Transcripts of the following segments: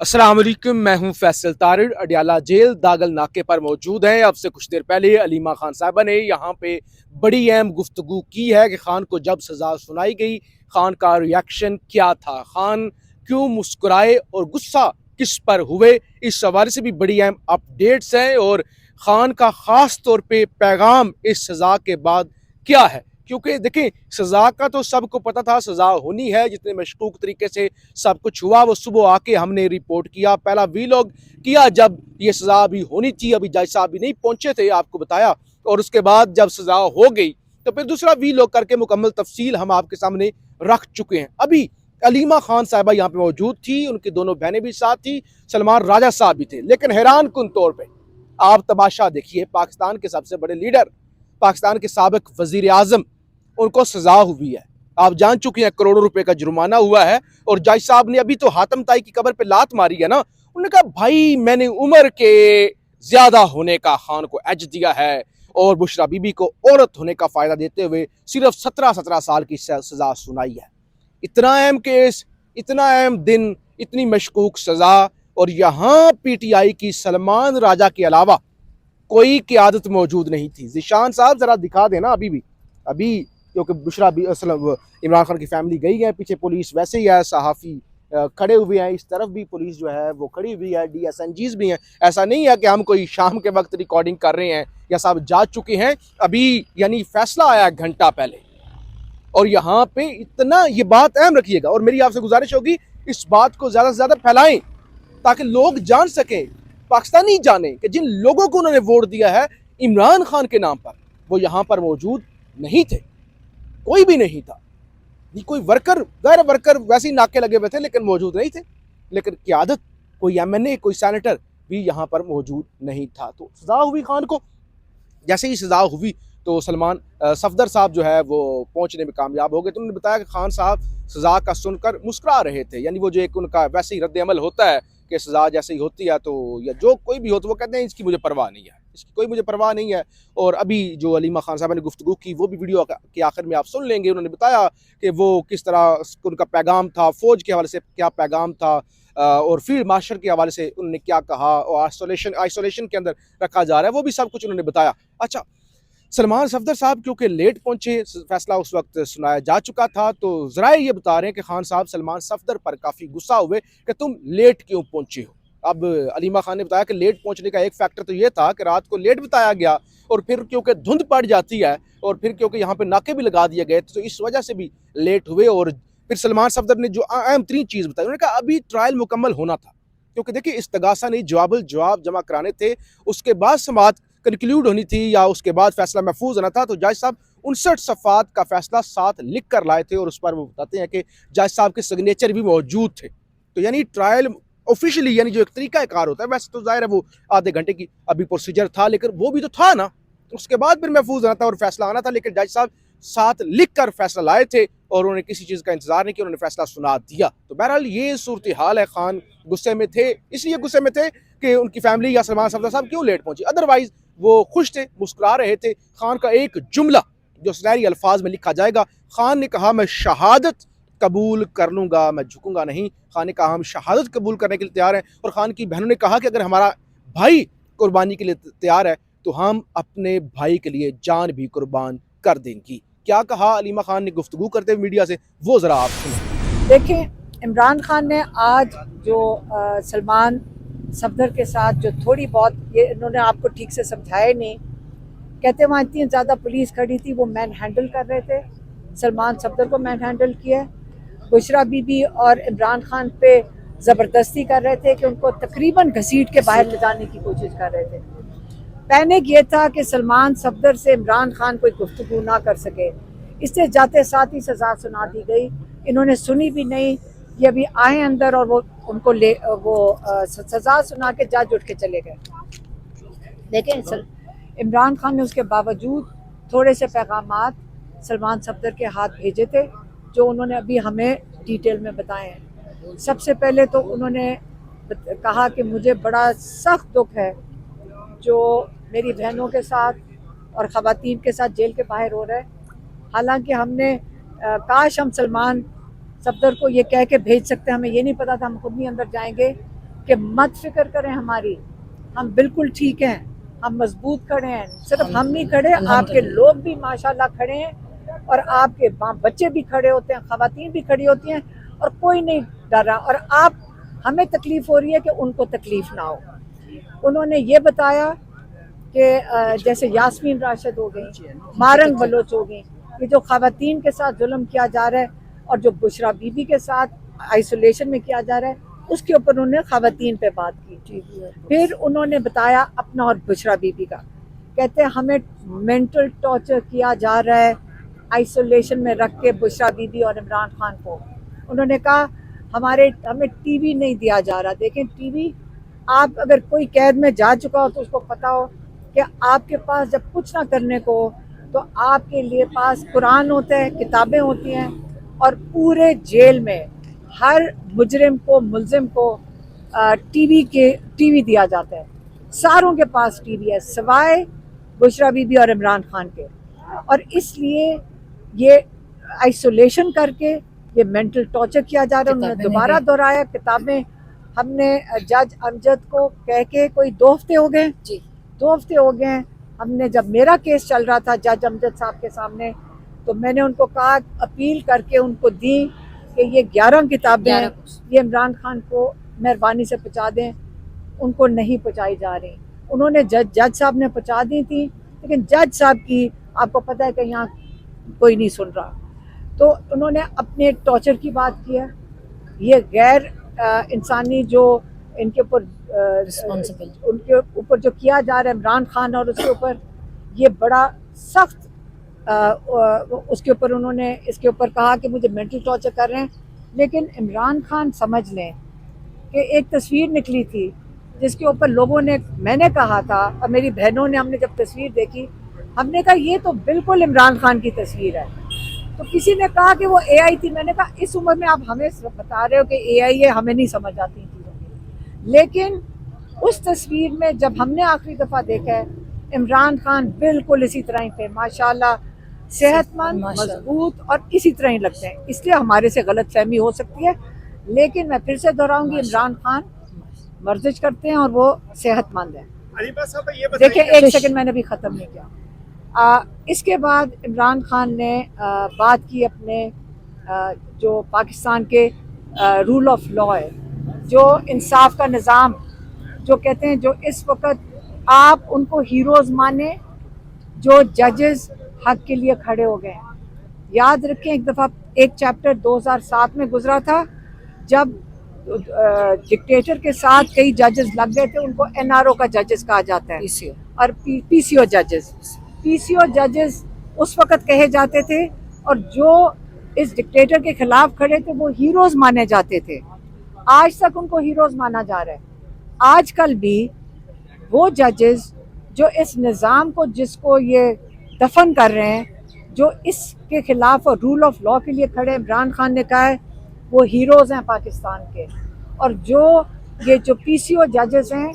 अस्सलाम वालेकुम, मैं हूं फैसल तारिड़। अडियाला जेल दागल नाके पर मौजूद हैं। अब से कुछ देर पहले अलीमा खान साहबा ने यहाँ पे बड़ी अहम गुफ्तगू की है कि खान को जब सजा सुनाई गई खान का रिएक्शन क्या था, खान क्यों मुस्कुराए और गुस्सा किस पर हुए। इस हवाले से भी बड़ी अहम अपडेट्स हैं और खान का खास तौर पे पैगाम इस सजा के बाद क्या है। क्योंकि देखें, सजा का तो सबको पता था, सजा होनी है। जितने मशकूक तरीके से सब कुछ हुआ वो सुबह आके हमने रिपोर्ट किया, पहला वीलॉग किया जब ये सजा अभी होनी थी, अभी जज साहब भी नहीं पहुंचे थे, आपको बताया। और उसके बाद जब सजा हो गई तो फिर दूसरा वीलॉग करके मुकम्मल तफसील हम आपके सामने रख चुके हैं। अभी अलीमा खान साहिबा यहाँ पे मौजूद थी, उनकी दोनों बहनें भी साथ थी, सलमान राजा साहब भी थे। लेकिन हैरान कुन तौर पर आप तमाशा देखिए, पाकिस्तान के सबसे बड़े लीडर, पाकिस्तान के साबिक वजीर आजम, उनको सजा हुई है। आप जान चुके हैं करोड़ों रुपए का जुर्माना हुआ है। और जज साहब ने अभी तो हातम ताई की कब्र पे लात मारी है ना, उन्होंने कहा भाई मैंने उम्र के ज्यादा होने का खान को एज दिया है और बुशरा बीबी को औरत होने का फायदा देते हुए सिर्फ 17 साल की सजा सुनाई है। इतना अहम केस, इतना अहम दिन, इतनी मशकूक सजा, और यहाँ पीटीआई की सलमान राजा के अलावा कोई क़यादत मौजूद नहीं थी। ज़ीशान साहब जरा दिखा देना अभी क्योंकि बुशरा भी इमरान खान की फैमिली गई है, पीछे पुलिस वैसे ही है, सहाफ़ी खड़े हुए हैं, इस तरफ भी पुलिस जो है वो खड़ी हुई है, DSNGs भी हैं। ऐसा नहीं है कि हम कोई शाम के वक्त रिकॉर्डिंग कर रहे हैं, या सब जा चुके हैं अभी, यानी फैसला आया घंटा पहले। और यहाँ पे इतना, ये बात अहम रखिएगा और मेरी आपसे गुजारिश होगी इस बात को ज़्यादा से ज़्यादा फैलाएं ताकि लोग जान सकें, पाकिस्तानी जाने कि जिन लोगों को उन्होंने वोट दिया है इमरान खान के नाम पर, वो यहाँ पर मौजूद नहीं थे, कोई भी नहीं था। कोई वर्कर, गैर वर्कर वैसे ही नाके लगे हुए थे लेकिन मौजूद नहीं थे। लेकिन क़यादत, कोई MNA, कोई सेनेटर भी यहाँ पर मौजूद नहीं था। तो सजा हुई खान को। जैसे ही सजा हुई तो सलमान सफदर साहब जो है वो पहुंचने में कामयाब हो गए। तो उन्होंने बताया कि खान साहब सजा का सुनकर मुस्कुरा रहे थे, यानी वो जो एक उनका वैसे ही रद्द अमल होता है कि सजा जैसे ही होती है तो, या जो कोई भी हो तो वो कहते हैं इसकी मुझे परवाह नहीं है, इसकी कोई मुझे परवाह नहीं है। और अभी जो अलीमा खान साहब ने गुफ्तगू की वो भी वीडियो के आखिर में आप सुन लेंगे। उन्होंने बताया कि वो किस तरह उनका पैगाम था, फौज के हवाले से क्या पैगाम था, और फील्ड मार्शल के हवाले से उन्होंने क्या कहा, और आइसोलेशन के अंदर रखा जा रहा है, वो भी सब कुछ उन्होंने बताया। अच्छा, सलमान सफदर साहब क्योंकि लेट पहुंचे, फैसला उस वक्त सुनाया जा चुका था, तो ज़राए ये बता रहे हैं कि खान साहब सलमान सफदर पर काफ़ी गुस्सा हुए कि तुम लेट क्यों पहुंचे हो। अब अलीमा खान ने बताया कि लेट पहुंचने का एक फैक्टर तो ये था कि रात को लेट बताया गया, और फिर क्योंकि धुंध पड़ जाती है, और फिर क्योंकि यहाँ पे नाके भी लगा दिए गए, तो इस वजह से भी लेट हुए। और फिर सलमान सफदर ने जो अहम तरीन चीज़ बताई, उन्होंने कहा अभी ट्रायल मुकम्मल होना था, क्योंकि देखिए इस्तगासा नहीं, जवाब जमा कराने थे, उसके बाद समाअत कंक्लूड होनी थी, या उसके बाद फैसला महफूज होना था। तो जज साहब 59 सफ़ात का फैसला साथ लिख कर लाए थे, और उस पर वो बताते हैं कि जज साहब के सिग्नेचर भी मौजूद थे। तो यानी ट्रायल ऑफिशियली, यानी जो एक तरीका कार होता है, वैसे तो जाहिर है वो आधे घंटे की अभी प्रोसीजर था, लेकिन वो भी तो था ना, उसके बाद फिर महफूज होना था और फैसला आना था। लेकिन जज साहब साथ लिख कर फैसला लाए थे और उन्होंने किसी चीज़ का इंतजार नहीं किया, उन्होंने फैसला सुना दिया। तो बहरहाल ये सूरत हाल है। खान गुस्से में थे, इसलिए गुस्से में थे कि उनकी फैमिली या सलमान सफदर साहब क्यों लेट पहुंची, अदरवाइज वो खुश थे, मुस्कुरा रहे थे। खान का एक जुमला जो सुनहरी अल्फाज में लिखा जाएगा, खान ने कहा मैं शहादत कबूल कर लूँगा, मैं झुकूंगा नहीं। खान ने कहा हम शहादत कबूल करने के लिए तैयार हैं। और खान की बहनों ने कहा कि अगर हमारा भाई कुर्बानी के लिए तैयार है तो हम अपने भाई के लिए जान भी कुर्बान कर देंगी। क्या कहा अलीमा खान ने गुफ्तगू करते हुए मीडिया से, वो ज़रा आप सुनें। देखें, इमरान खान ने आज जो सलमान सफदर के साथ जो थोड़ी बहुत, ये इन्होंने आपको ठीक से समझाया नहीं, कहते वहाँ इतनी ज़्यादा पुलिस खड़ी थी, वो मैन हैंडल कर रहे थे, सलमान सफदर को मैन हैंडल किया। बुशरा बीबी और इमरान खान पे ज़बरदस्ती कर रहे थे कि उनको तकरीबन घसीट के बाहर ले जाने की कोशिश कर रहे थे। पैनिक ये था कि सलमान सफदर से इमरान खान कोई गुफ्तगू ना कर सके, इससे जाते साथ ही सज़ा सुना दी गई। इन्होंने सुनी भी नहीं, ये अभी आए अंदर और वो उनको सज़ा सुना के जज उठ के चले गए। लेकिन इमरान खान ने उसके बावजूद थोड़े से पैगामात सलमान सफदर के हाथ भेजे थे, जो उन्होंने अभी हमें डिटेल में बताए हैं। सबसे पहले तो उन्होंने कहा कि मुझे बड़ा सख्त दुख है जो मेरी बहनों के साथ और ख़वातीन के साथ जेल के बाहर हो रहा है। हालांकि हमने काश हम सलमान सफदर को ये कह के भेज सकते, हमें ये नहीं पता था, हम खुद नहीं अंदर जाएंगे, کہ مت فکر کریں ہماری، ہم بالکل ٹھیک ہیں، ہم مضبوط کھڑے ہیں، صرف ہم نہیں کھڑے، آپ کے لوگ بھی ماشاءاللہ کھڑے ہیں، اور آپ کے بچے بھی کھڑے ہوتے ہیں، خواتین بھی کھڑی ہوتی ہیں، اور کوئی نہیں ڈر رہا، اور آپ ہمیں تکلیف ہو رہی ہے کہ ان کو تکلیف نہ ہو۔ انہوں نے یہ بتایا کہ جیسے یاسمین راشد ہو گئی، مارنگ بلوچ ہو گئی، یہ جو خواتین کے ساتھ ظلم کیا جا رہا ہے، اور جو بشرا بی بی کے ساتھ آئسولیشن میں کیا جا رہا ہے، اس کے اوپر انہوں نے خواتین پہ بات کی۔ پھر انہوں نے بتایا اپنا اور بشرا بی بی کا، کہتے ہیں ہمیں مینٹل ٹارچر کیا جا رہا ہے آئسولیشن میں رکھ کے بشرا بی بی اور عمران خان کو۔ انہوں نے کہا ہمیں ٹی وی نہیں دیا جا رہا۔ دیکھیں ٹی وی، آپ اگر کوئی قید میں جا چکا ہو تو اس کو پتا ہو کہ آپ کے پاس جب کچھ نہ کرنے کو ہو تو آپ کے لیے پاس قرآن ہوتا ہے، کتابیں ہوتی ہیں، اور پورے جیل میں ہر مجرم کو، ملزم کو ٹی وی دیا جاتا ہے، ساروں کے پاس ٹی وی ہے سوائے بشرا بی بی اور عمران خان کے، اور اس لیے یہ آئسولیشن کر کے یہ مینٹل ٹارچر کیا جا رہا ہے۔ انہوں نے دوبارہ دہرایا کتابیں ہم نے جج امجد کو کہہ کے کوئی 2 ہفتے ہو گئے، 2 ہفتے ہو گئے ہیں، ہم نے جب میرا کیس چل رہا تھا جج امجد صاحب کے سامنے، تو میں نے ان کو کہا اپیل کر کے ان کو دی کہ یہ 11 کتابیں یہ عمران خان کو مہربانی سے پہنچا دیں، ان کو نہیں پہنچائی جا رہی۔ انہوں نے جج صاحب نے پہنچا دی تھی، لیکن جج صاحب کی آپ کو پتہ ہے کہ یہاں کوئی نہیں سن رہا، تو انہوں نے اپنے ٹارچر کی بات کی ہے۔ یہ غیر انسانی جو ان کے اوپر ان کے اوپر جو کیا جا رہا ہے عمران خان اور اس کے اوپر، یہ بڑا سخت اس کے اوپر انہوں نے اس کے اوپر کہا کہ مجھے مینٹل ٹارچر کر رہے ہیں۔ لیکن عمران خان سمجھ لیں کہ ایک تصویر نکلی تھی جس کے اوپر لوگوں نے، میں نے کہا تھا اور میری بہنوں نے، ہم نے جب تصویر دیکھی ہم نے کہا یہ تو بالکل عمران خان کی تصویر ہے، تو کسی نے کہا کہ وہ اے آئی تھی۔ میں نے کہا اس عمر میں آپ ہمیں بتا رہے ہو کہ اے آئی ہے، ہمیں نہیں سمجھ آتی چیزوں کی، لیکن اس تصویر میں جب ہم نے آخری دفعہ دیکھا ہے عمران خان بالکل اسی طرح ہی تھے، ماشاءاللہ صحت مند، مضبوط، اور اسی طرح ہی لگتے ہیں۔ اس لیے ہمارے سے غلط فہمی ہو سکتی ہے، لیکن میں پھر سے دہراؤں گی عمران خان ورزش کرتے ہیں اور وہ صحت مند ہیں۔ دیکھیں ایک سیکنڈ میں نے بھی ختم نہیں کیا۔ اس کے بعد عمران خان نے بات کی اپنے جو پاکستان کے رول آف لا ہے، جو انصاف کا نظام، جو کہتے ہیں جو اس وقت آپ ان کو ہیروز مانیں جو ججز حق کے لیے کھڑے ہو گئے ہیں۔ یاد رکھیں ایک دفعہ ایک چیپٹر 2007 میں گزرا تھا جب ڈکٹیٹر کے ساتھ کئی ججز لگ گئے تھے، ان کو این آر او کا ججز کہا جاتا ہے، اور پی سی او ججز اس وقت کہے جاتے تھے، اور جو اس ڈکٹیٹر کے خلاف کھڑے تھے وہ ہیروز مانے جاتے تھے۔ آج تک ان کو ہیروز مانا جا رہا ہے۔ آج کل بھی وہ ججز جو اس نظام کو، جس کو یہ دفن کر رہے ہیں، جو اس کے خلاف اور رول آف لا کے لیے کھڑے، عمران خان نے کہا ہے وہ ہیروز ہیں پاکستان کے، اور جو پی سی او ججز ہیں،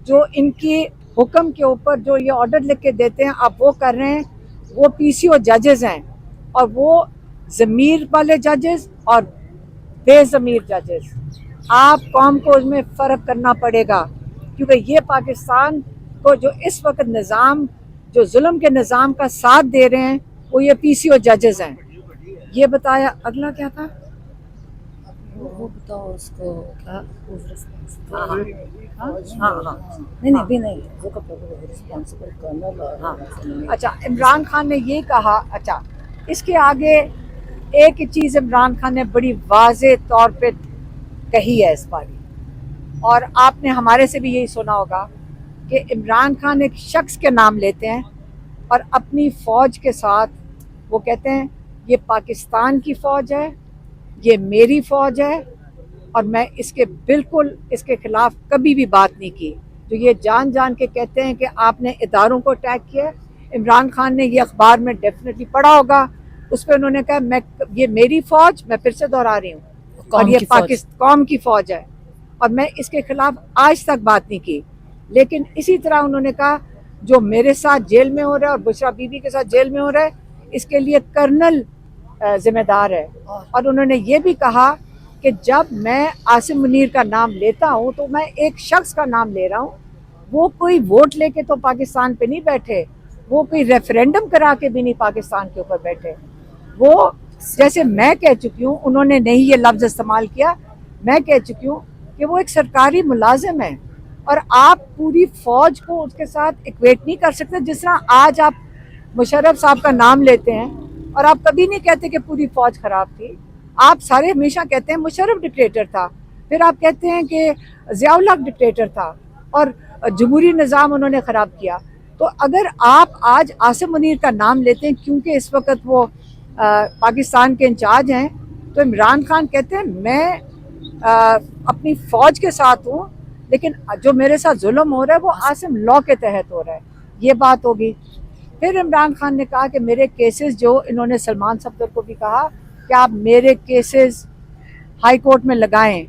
جو ان کی حکم کے اوپر جو یہ آرڈر لکھ کے دیتے ہیں آپ وہ کر رہے ہیں، وہ پی سی او ججز ہیں، اور وہ ضمیر والے ججز اور بے ضمیر ججز۔ آپ قوم کو اس میں فرق کرنا پڑے گا، کیونکہ یہ پاکستان کو جو اس وقت نظام، جو ظلم کے نظام کا ساتھ دے رہے ہیں، وہ یہ پی سی او ججز ہیں۔ یہ بتایا۔ اگلا کیا تھا؟ وہ بتاؤ اس کو کیا اچھا عمران خان نے یہ کہا، اچھا اس کے آگے ایک چیز عمران خان نے بڑی واضح طور پہ کہی ہے اس باری، اور آپ نے ہمارے سے بھی یہی سنا ہوگا کہ عمران خان ایک شخص کے نام لیتے ہیں اور اپنی فوج کے ساتھ وہ کہتے ہیں یہ پاکستان کی فوج ہے، یہ میری فوج ہے، اور میں اس کے بالکل اس کے خلاف کبھی بھی بات نہیں کی۔ جو یہ جان جان کے کہتے ہیں کہ آپ نے اداروں کو اٹیک کیا، عمران خان نے یہ اخبار میں ڈیفینیٹلی پڑھا ہوگا، اس پہ انہوں نے کہا یہ میری فوج، میں پھر سے دہرا رہی ہوں، اور یہ قوم کی فوج ہے، اور میں اس کے خلاف آج تک بات نہیں کی۔ لیکن اسی طرح انہوں نے کہا جو میرے ساتھ جیل میں ہو رہا ہے اور بشرا بی بی کے ساتھ جیل میں ہو رہا ہے، اس کے لیے کرنل ذمہ دار ہے، اور انہوں نے یہ بھی کہا کہ جب میں عاصم منیر کا نام لیتا ہوں تو میں ایک شخص کا نام لے رہا ہوں. وہ کوئی ووٹ لے کے تو پاکستان پہ نہیں بیٹھے, وہ کوئی ریفرینڈم کرا کے بھی نہیں پاکستان کے اوپر بیٹھے. وہ جیسے میں کہہ چکی ہوں, انہوں نے نہیں یہ لفظ استعمال کیا, میں کہہ چکی ہوں کہ وہ ایک سرکاری ملازم ہے, اور آپ پوری فوج کو اس کے ساتھ ایکویٹ نہیں کر سکتے. جس طرح آج آپ مشرف صاحب کا نام لیتے ہیں اور آپ کبھی نہیں کہتے کہ پوری فوج خراب تھی. آپ سارے ہمیشہ کہتے ہیں مشرف ڈکٹیٹر تھا, پھر آپ کہتے ہیں کہ ضیاء الحق ڈکٹیٹر تھا اور جمہوری نظام انہوں نے خراب کیا. تو اگر آپ آج عاصم منیر کا نام لیتے ہیں کیونکہ اس وقت وہ پاکستان کے انچارج ہیں, تو عمران خان کہتے ہیں میں اپنی فوج کے ساتھ ہوں, لیکن جو میرے ساتھ ظلم ہو رہا ہے وہ عاصم لاء کے تحت ہو رہا ہے. یہ بات ہوگی. پھر عمران خان نے کہا کہ میرے کیسز, جو انہوں نے سلمان صفدر کو بھی کہا کہ آپ میرے کیسز ہائی کورٹ میں لگائیں,